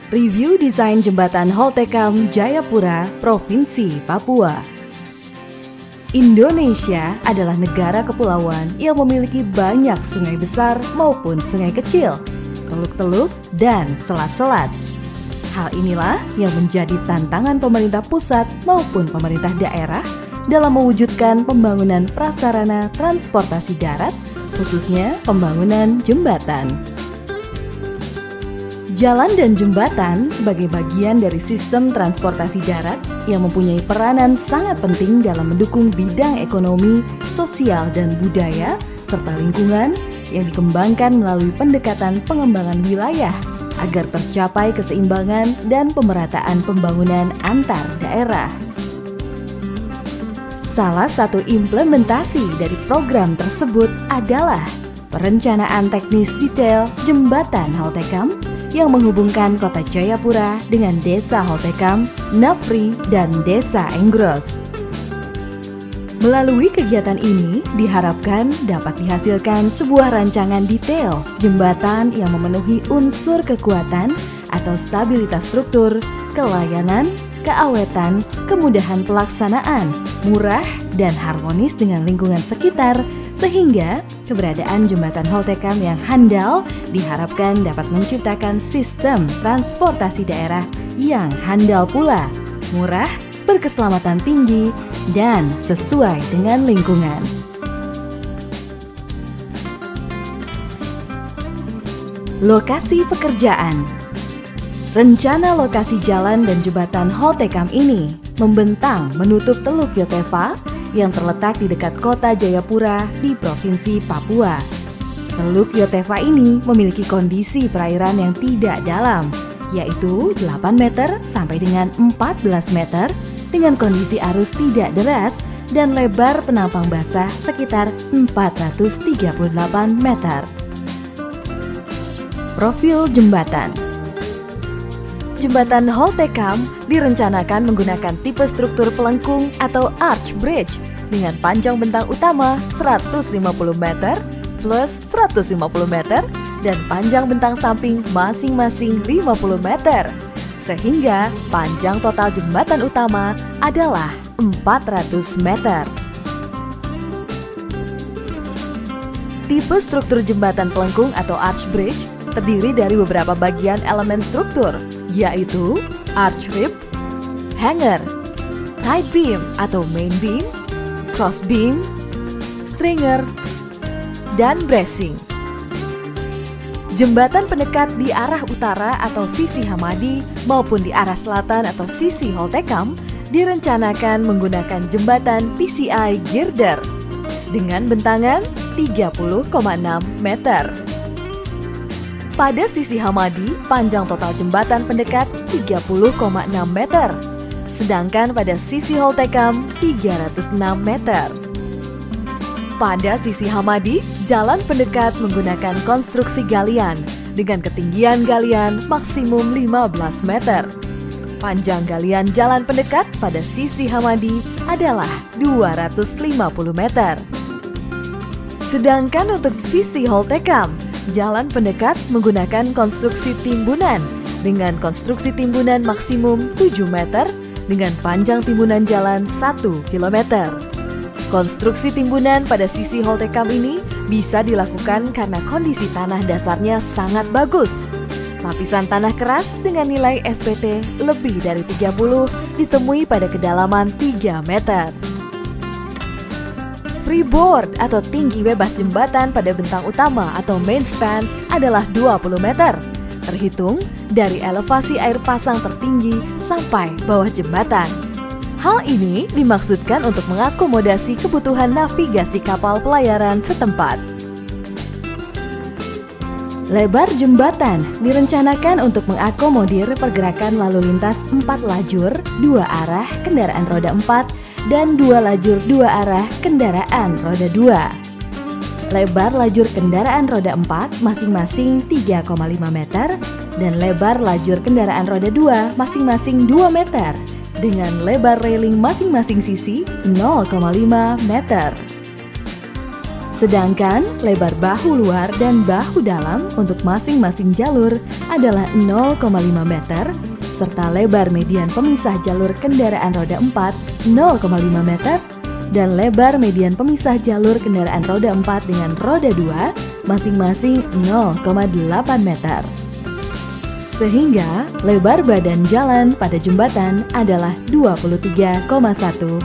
Review desain jembatan Holtecam Jayapura, Provinsi Papua. Indonesia adalah negara kepulauan yang memiliki banyak sungai besar maupun sungai kecil, teluk-teluk, dan selat-selat. Hal inilah yang menjadi tantangan pemerintah pusat maupun pemerintah daerah dalam mewujudkan pembangunan prasarana transportasi darat, khususnya pembangunan jembatan. Jalan dan jembatan sebagai bagian dari sistem transportasi darat yang mempunyai peranan sangat penting dalam mendukung bidang ekonomi, sosial, dan budaya, serta lingkungan yang dikembangkan melalui pendekatan pengembangan wilayah agar tercapai keseimbangan dan pemerataan pembangunan antar daerah. Salah satu implementasi dari program tersebut adalah perencanaan teknis detail Jembatan Holtecam yang menghubungkan Kota Jayapura dengan Desa Holtecam, Nafri, dan Desa Enggros. Melalui kegiatan ini diharapkan dapat dihasilkan sebuah rancangan detail jembatan yang memenuhi unsur kekuatan atau stabilitas struktur, kelayanan, keawetan, kemudahan pelaksanaan, murah, dan harmonis dengan lingkungan sekitar, sehingga keberadaan jembatan Holtecam yang handal diharapkan dapat menciptakan sistem transportasi daerah yang handal pula, murah, berkeselamatan tinggi, dan sesuai dengan lingkungan. Lokasi pekerjaan. Rencana lokasi jalan dan jembatan Holtecam ini membentang menutup Teluk Yotefa yang terletak di dekat kota Jayapura di Provinsi Papua. Teluk Yotefa ini memiliki kondisi perairan yang tidak dalam, yaitu 8 meter sampai dengan 14 meter dengan kondisi arus tidak deras dan lebar penampang basah sekitar 438 meter. Profil jembatan. Jembatan Holtecam direncanakan menggunakan tipe struktur pelengkung atau arch bridge dengan panjang bentang utama 150 meter plus 150 meter dan panjang bentang samping masing-masing 50 meter. Sehingga panjang total jembatan utama adalah 400 meter. Tipe struktur jembatan pelengkung atau arch bridge terdiri dari beberapa bagian elemen struktur, yaitu arch rib, hanger, tight beam atau main beam, cross beam, stringer, dan bracing. Jembatan pendekat di arah utara atau sisi Hamadi maupun di arah selatan atau sisi Holtecam direncanakan menggunakan jembatan PCI girder dengan bentangan 30,6 meter. Pada sisi Hamadi, panjang total jembatan pendekat 30,6 meter, sedangkan pada sisi Holtecam 306 meter. Pada sisi Hamadi, jalan pendekat menggunakan konstruksi galian dengan ketinggian galian maksimum 15 meter. Panjang galian jalan pendekat pada sisi Hamadi adalah 250 meter. Sedangkan untuk sisi Holtecam, jalan pendekat menggunakan konstruksi timbunan dengan konstruksi timbunan maksimum 7 meter dengan panjang timbunan jalan 1 km. Konstruksi timbunan pada sisi Holtecam ini bisa dilakukan karena kondisi tanah dasarnya sangat bagus. Lapisan tanah keras dengan nilai SPT lebih dari 30 ditemui pada kedalaman 3 meter. Freeboard atau tinggi bebas jembatan pada bentang utama atau main span adalah 20 meter, terhitung dari elevasi air pasang tertinggi sampai bawah jembatan. Hal ini dimaksudkan untuk mengakomodasi kebutuhan navigasi kapal pelayaran setempat. Lebar jembatan direncanakan untuk mengakomodir pergerakan lalu lintas 4 lajur, 2 arah kendaraan roda 4, dan 2 lajur 2 arah kendaraan roda 2. Lebar lajur kendaraan roda 4 masing-masing 3,5 meter dan lebar lajur kendaraan roda 2 masing-masing 2 meter dengan lebar railing masing-masing sisi 0,5 meter. Sedangkan lebar bahu luar dan bahu dalam untuk masing-masing jalur adalah 0,5 meter, serta lebar median pemisah jalur kendaraan roda 4 0,5 meter, dan lebar median pemisah jalur kendaraan roda 4 dengan roda 2 masing-masing 0,8 meter. Sehingga lebar badan jalan pada jembatan adalah 23,1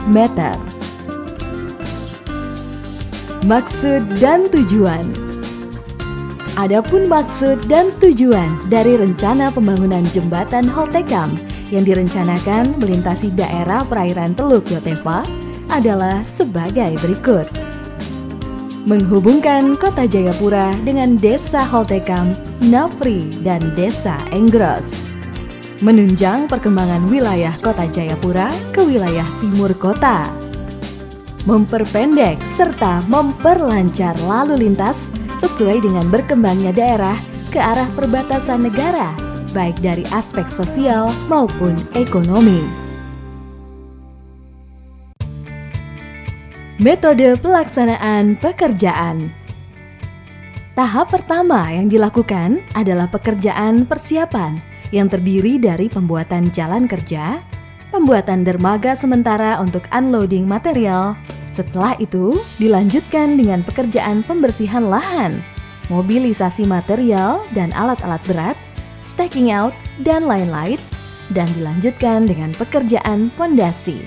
meter. Maksud dan tujuan. Adapun maksud dan tujuan dari rencana pembangunan jembatan Holtecam yang direncanakan melintasi daerah perairan Teluk Yotefa adalah sebagai berikut. Menghubungkan Kota Jayapura dengan Desa Holtecam, Nafri, dan Desa Enggros. Menunjang perkembangan wilayah Kota Jayapura ke wilayah timur kota. Memperpendek serta memperlancar lalu lintas sesuai dengan berkembangnya daerah ke arah perbatasan negara, baik dari aspek sosial maupun ekonomi. Metode pelaksanaan pekerjaan. Tahap pertama yang dilakukan adalah pekerjaan persiapan yang terdiri dari pembuatan jalan kerja, pembuatan dermaga sementara untuk unloading material. Setelah itu, dilanjutkan dengan pekerjaan pembersihan lahan, mobilisasi material dan alat-alat berat, staking out, dan lain-lain, dan dilanjutkan dengan pekerjaan pondasi.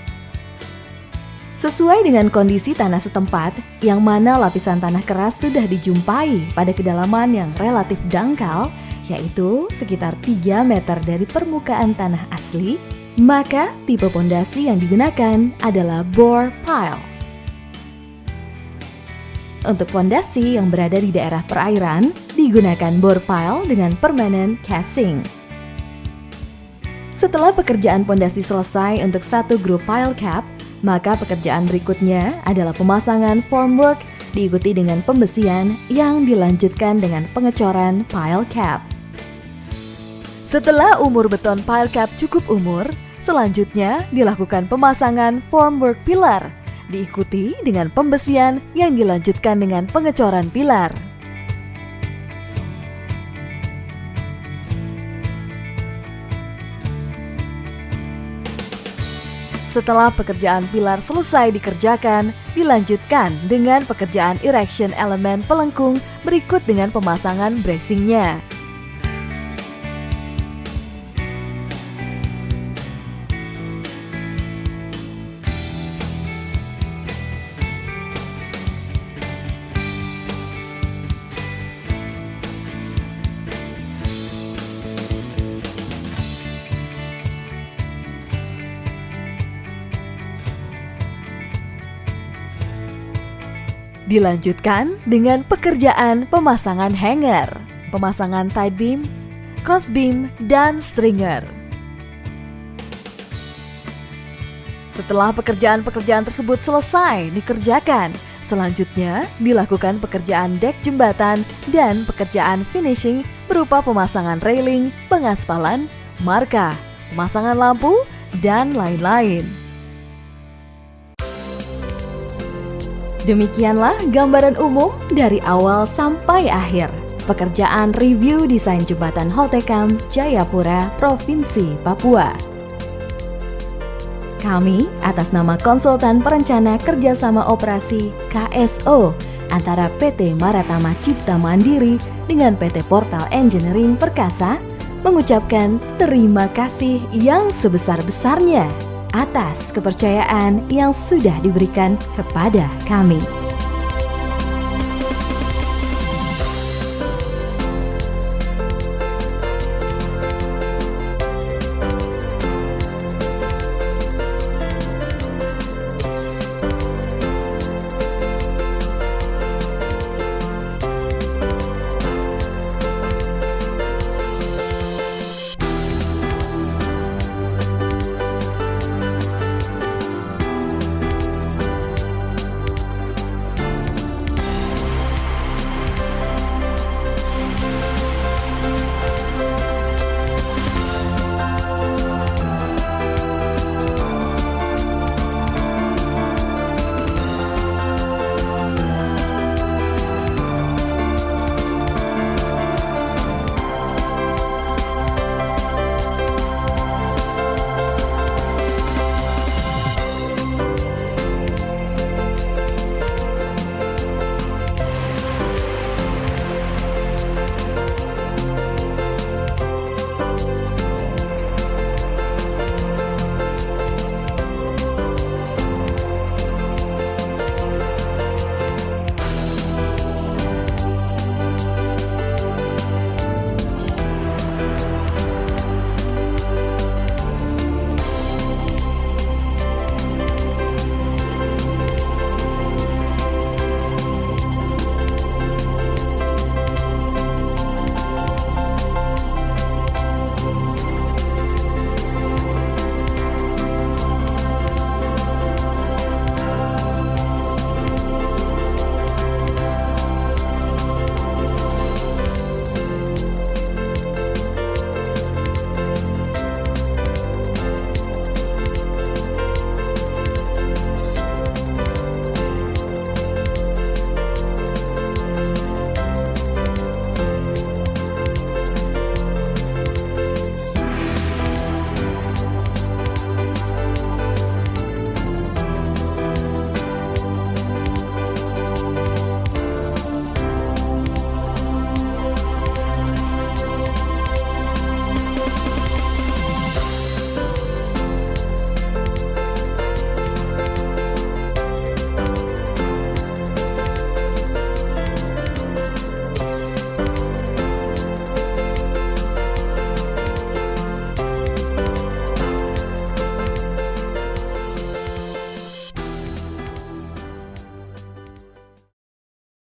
Sesuai dengan kondisi tanah setempat, yang mana lapisan tanah keras sudah dijumpai pada kedalaman yang relatif dangkal, yaitu sekitar 3 meter dari permukaan tanah asli, maka tipe pondasi yang digunakan adalah bore pile. Untuk pondasi yang berada di daerah perairan, digunakan bore pile dengan permanent casing. Setelah pekerjaan pondasi selesai untuk satu grup pile cap, maka pekerjaan berikutnya adalah pemasangan formwork diikuti dengan pembesian yang dilanjutkan dengan pengecoran pile cap. Setelah umur beton pile cap cukup umur, selanjutnya dilakukan pemasangan formwork pilar, diikuti dengan pembesian yang dilanjutkan dengan pengecoran pilar. Setelah pekerjaan pilar selesai dikerjakan, dilanjutkan dengan pekerjaan erection elemen pelengkung berikut dengan pemasangan bracingnya. Dilanjutkan dengan pekerjaan pemasangan hanger, pemasangan tight beam, cross beam, dan stringer. Setelah pekerjaan-pekerjaan tersebut selesai dikerjakan, selanjutnya dilakukan pekerjaan dek jembatan dan pekerjaan finishing berupa pemasangan railing, pengaspalan, marka, pemasangan lampu, dan lain-lain. Demikianlah gambaran umum dari awal sampai akhir pekerjaan review desain jembatan Holtecam, Jayapura, Provinsi Papua. Kami atas nama Konsultan Perencana Kerjasama Operasi KSO antara PT Maratama Cipta Mandiri dengan PT Portal Engineering Perkasa mengucapkan terima kasih yang sebesar-besarnya atas kepercayaan yang sudah diberikan kepada kami.